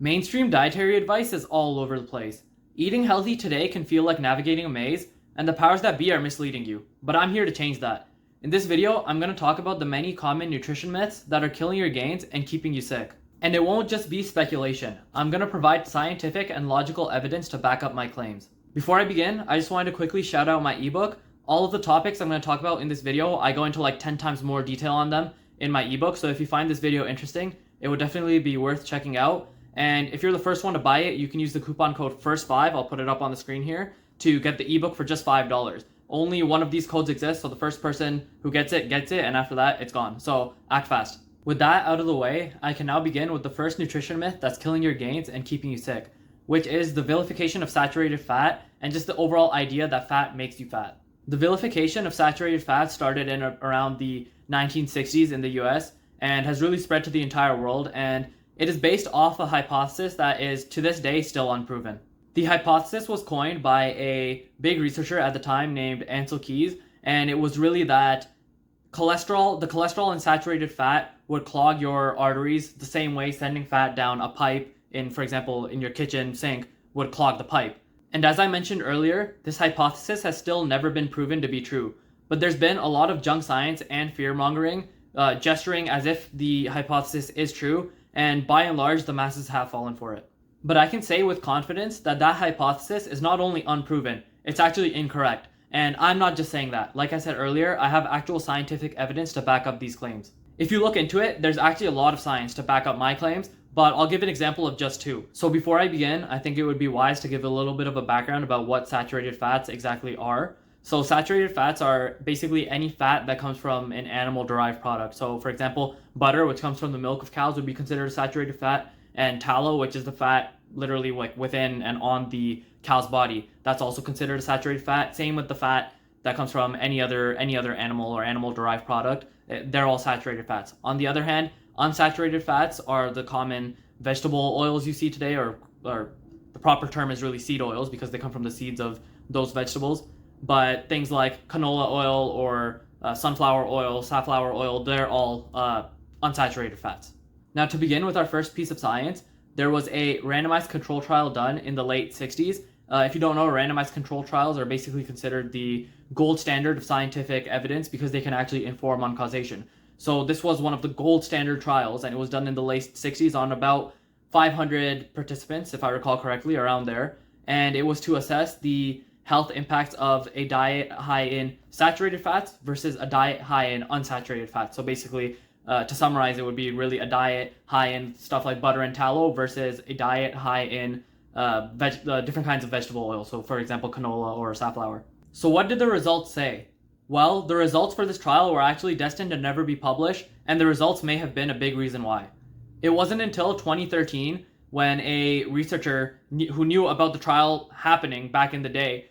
Mainstream dietary advice is all over the place. Eating healthy today can feel like navigating a maze, and the powers that be are misleading you. But I'm here to change that. In this video, I'm going to talk about the many common nutrition myths that are killing your gains and keeping you sick. And it won't just be speculation. I'm going to provide scientific and logical evidence to back up my claims. Before I begin, I just wanted to quickly shout out my ebook. All of the topics I'm going to talk about in this video, I go into like 10 times more detail on them in my ebook. So if you find this video interesting, it would definitely be worth checking out. And if you're the first one to buy it, you can use the coupon code FIRST5, I'll put it up on the screen here, to get the ebook for just $5. Only one of these codes exists, so the first person who gets it, and after that, it's gone. So act fast. With that out of the way, I can now begin with the first nutrition myth that's killing your gains and keeping you sick, which is the vilification of saturated fat and just the overall idea that fat makes you fat. The vilification of saturated fat started in around the 1960s in the US and has really spread to the entire world, and it is based off a hypothesis that is, to this day, still unproven. The hypothesis was coined by a big researcher at the time named Ancel Keys, and it was really that the cholesterol in saturated fat would clog your arteries the same way sending fat down a pipe in, for example, in your kitchen sink would clog the pipe. And as I mentioned earlier, this hypothesis has still never been proven to be true, but there's been a lot of junk science and fear-mongering, gesturing as if the hypothesis is true, and by and large, the masses have fallen for it. But I can say with confidence that that hypothesis is not only unproven, it's actually incorrect. And I'm not just saying that. Like I said earlier, I have actual scientific evidence to back up these claims. If you look into it, there's actually a lot of science to back up my claims, but I'll give an example of just two. So before I begin, I think it would be wise to give a little bit of a background about what saturated fats exactly are. So saturated fats are basically any fat that comes from an animal-derived product. So for example, butter, which comes from the milk of cows, would be considered a saturated fat, and tallow, which is the fat literally like within and on the cow's body, that's also considered a saturated fat. Same with the fat that comes from any other animal or animal-derived product. They're all saturated fats. On the other hand, unsaturated fats are the common vegetable oils you see today, or the proper term is really seed oils because they come from the seeds of those vegetables. But things like canola oil or sunflower oil, safflower oil, they're all unsaturated fats. Now, to begin with our first piece of science, there was a randomized control trial done in the late 60s. If you don't know, randomized control trials are basically considered the gold standard of scientific evidence because they can actually inform on causation. So this was one of the gold standard trials, and it was done in the late 60s on about 500 participants, if I recall correctly, around there. And it was to assess the health impacts of a diet high in saturated fats versus a diet high in unsaturated fats. So basically, to summarize, it would be really a diet high in stuff like butter and tallow versus a diet high in different kinds of vegetable oil. So for example, canola or safflower. So what did the results say? Well, the results for this trial were actually destined to never be published, and the results may have been a big reason why. It wasn't until 2013 when a researcher who knew about the trial happening back in the day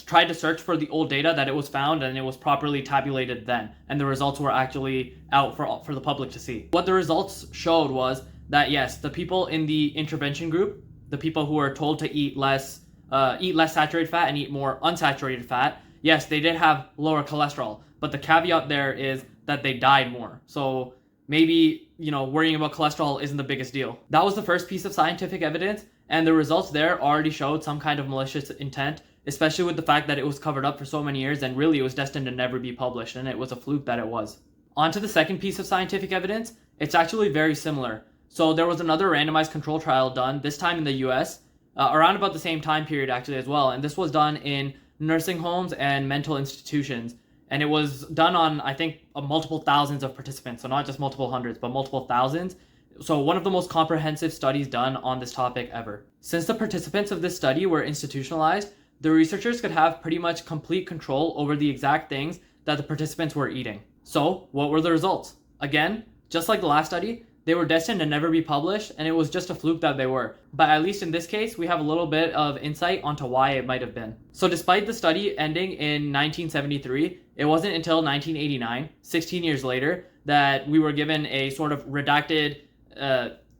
tried to search for the old data that it was found, and it was properly tabulated then, and the results were actually out for the public to see. What the results showed was that yes, the people in the intervention group, the people who were told to eat less saturated fat and eat more unsaturated fat, yes, they did have lower cholesterol, but the caveat there is that they died more. So maybe, worrying about cholesterol isn't the biggest deal. That was the first piece of scientific evidence, and the results there already showed some kind of malicious intent, especially with the fact that it was covered up for so many years and really it was destined to never be published, and it was a fluke that it was. On to the second piece of scientific evidence. It's actually very similar. So there was another randomized control trial done, this time in the US, around about the same time period actually as well, and this was done in nursing homes and mental institutions, and it was done on, I think, multiple thousands of participants, so not just multiple hundreds, but multiple thousands. So one of the most comprehensive studies done on this topic ever. Since the participants of this study were institutionalized, the researchers could have pretty much complete control over the exact things that the participants were eating. So, what were the results? Again, just like the last study, they were destined to never be published, and it was just a fluke that they were. But at least in this case, we have a little bit of insight onto why it might have been. So despite the study ending in 1973, it wasn't until 1989, 16 years later, that we were given a sort of redacted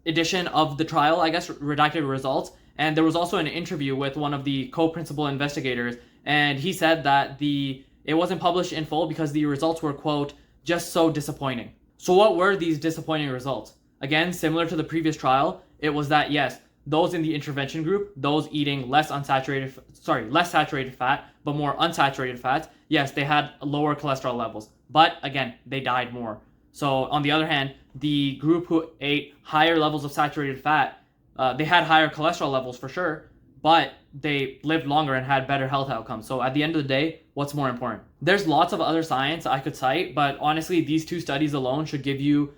edition of the trial, redacted results. And there was also an interview with one of the co-principal investigators, and he said that it wasn't published in full because the results were, quote, just so disappointing. So what were these disappointing results? Again, similar to the previous trial, it was that yes, those in the intervention group, those eating less saturated fat, but more unsaturated fats, yes, they had lower cholesterol levels. But again, they died more. So on the other hand, the group who ate higher levels of saturated fat, they had higher cholesterol levels for sure, but they lived longer and had better health outcomes. So at the end of the day, what's more important? There's lots of other science I could cite, but honestly, these two studies alone should give you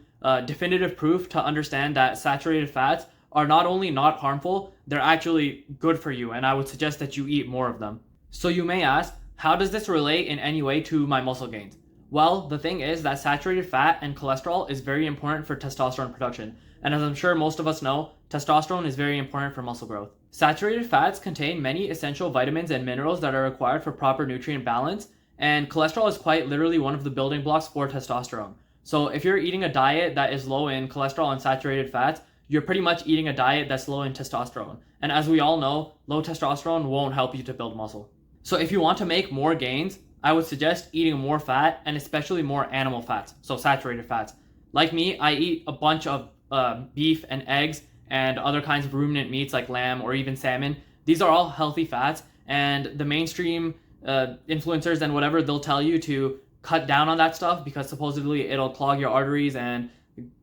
definitive proof to understand that saturated fats are not only not harmful, they're actually good for you, and I would suggest that you eat more of them. So you may ask, how does this relate in any way to my muscle gains? Well, the thing is that saturated fat and cholesterol is very important for testosterone production. And as I'm sure most of us know, testosterone is very important for muscle growth. Saturated fats contain many essential vitamins and minerals that are required for proper nutrient balance, and cholesterol is quite literally one of the building blocks for testosterone. So if you're eating a diet that is low in cholesterol and saturated fats, you're pretty much eating a diet that's low in testosterone. And as we all know, low testosterone won't help you to build muscle. So if you want to make more gains, I would suggest eating more fat and especially more animal fats, so saturated fats. Like me, I eat a bunch of beef and eggs and other kinds of ruminant meats like lamb or even salmon. These are all healthy fats, and the mainstream influencers and whatever, they'll tell you to cut down on that stuff because supposedly it'll clog your arteries and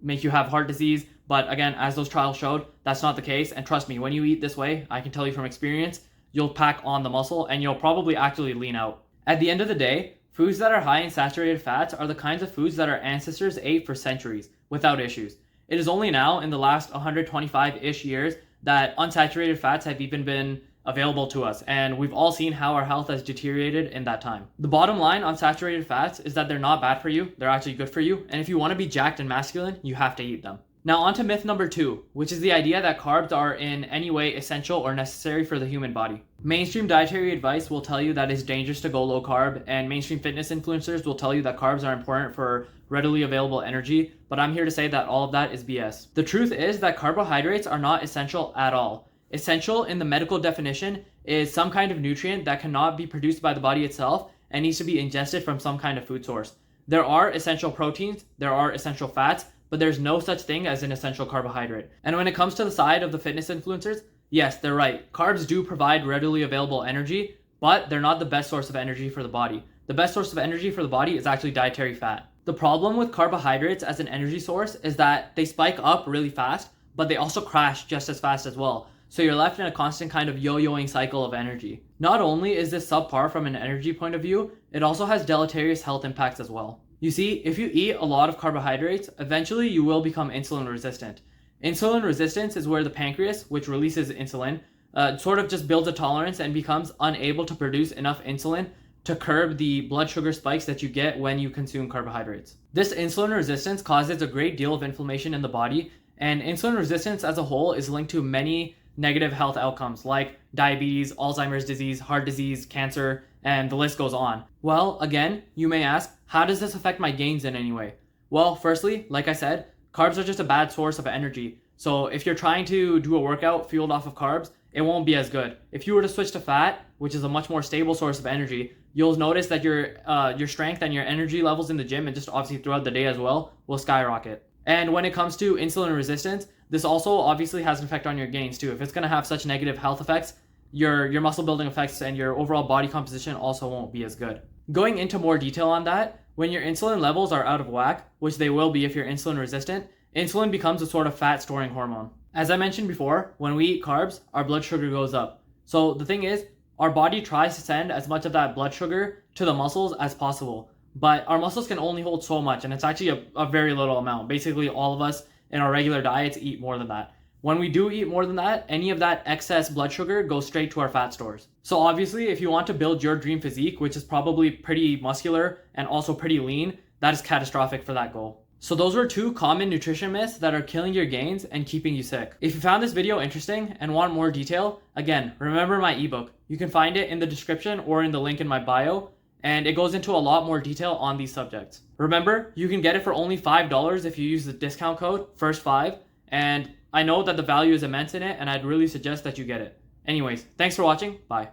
make you have heart disease. But again, as those trials showed, that's not the case. And trust me, when you eat this way, I can tell you from experience, you'll pack on the muscle and you'll probably actually lean out. At the end of the day, foods that are high in saturated fats are the kinds of foods that our ancestors ate for centuries without issues. It is only now in the last 125-ish years that unsaturated fats have even been available to us, and we've all seen how our health has deteriorated in that time. The bottom line on saturated fats is that they're not bad for you, they're actually good for you, and if you want to be jacked and masculine, you have to eat them. Now on to myth number 2, which is the idea that carbs are in any way essential or necessary for the human body. Mainstream dietary advice will tell you that it's dangerous to go low carb, and mainstream fitness influencers will tell you that carbs are important for readily available energy, but I'm here to say that all of that is BS. The truth is that carbohydrates are not essential at all. Essential in the medical definition is some kind of nutrient that cannot be produced by the body itself and needs to be ingested from some kind of food source. There are essential proteins, there are essential fats, but there's no such thing as an essential carbohydrate. And when it comes to the side of the fitness influencers, yes, they're right. Carbs do provide readily available energy, but they're not the best source of energy for the body. The best source of energy for the body is actually dietary fat. The problem with carbohydrates as an energy source is that they spike up really fast, but they also crash just as fast as well. So you're left in a constant kind of yo-yoing cycle of energy. Not only is this subpar from an energy point of view, it also has deleterious health impacts as well. You see, if you eat a lot of carbohydrates, eventually you will become insulin resistant. Insulin resistance is where the pancreas, which releases insulin, sort of just builds a tolerance and becomes unable to produce enough insulin to curb the blood sugar spikes that you get when you consume carbohydrates. This insulin resistance causes a great deal of inflammation in the body, and insulin resistance as a whole is linked to many negative health outcomes like diabetes, Alzheimer's disease, heart disease, cancer, and the list goes on. Well, again, you may ask, how does this affect my gains in any way? Well, firstly, like I said, carbs are just a bad source of energy. So if you're trying to do a workout fueled off of carbs, it won't be as good. If you were to switch to fat, which is a much more stable source of energy, you'll notice that your strength and your energy levels in the gym and just obviously throughout the day as well will skyrocket. And when it comes to insulin resistance, this also obviously has an effect on your gains too. If it's going to have such negative health effects, your muscle building effects and your overall body composition also won't be as good. Going into more detail on that, when your insulin levels are out of whack, which they will be if you're insulin resistant, insulin becomes a sort of fat storing hormone. As I mentioned before, when we eat carbs, our blood sugar goes up. So the thing is, our body tries to send as much of that blood sugar to the muscles as possible, but our muscles can only hold so much, and it's actually a very little amount. Basically, all of us in our regular diets eat more than that. When we do eat more than that, any of that excess blood sugar goes straight to our fat stores. So obviously, if you want to build your dream physique, which is probably pretty muscular and also pretty lean, that is catastrophic for that goal. So those were 2 common nutrition myths that are killing your gains and keeping you sick. If you found this video interesting and want more detail, again, remember my ebook. You can find it in the description or in the link in my bio, and it goes into a lot more detail on these subjects. Remember, you can get it for only $5 if you use the discount code FIRST5, and I know that the value is immense in it, and I'd really suggest that you get it. Anyways, thanks for watching. Bye.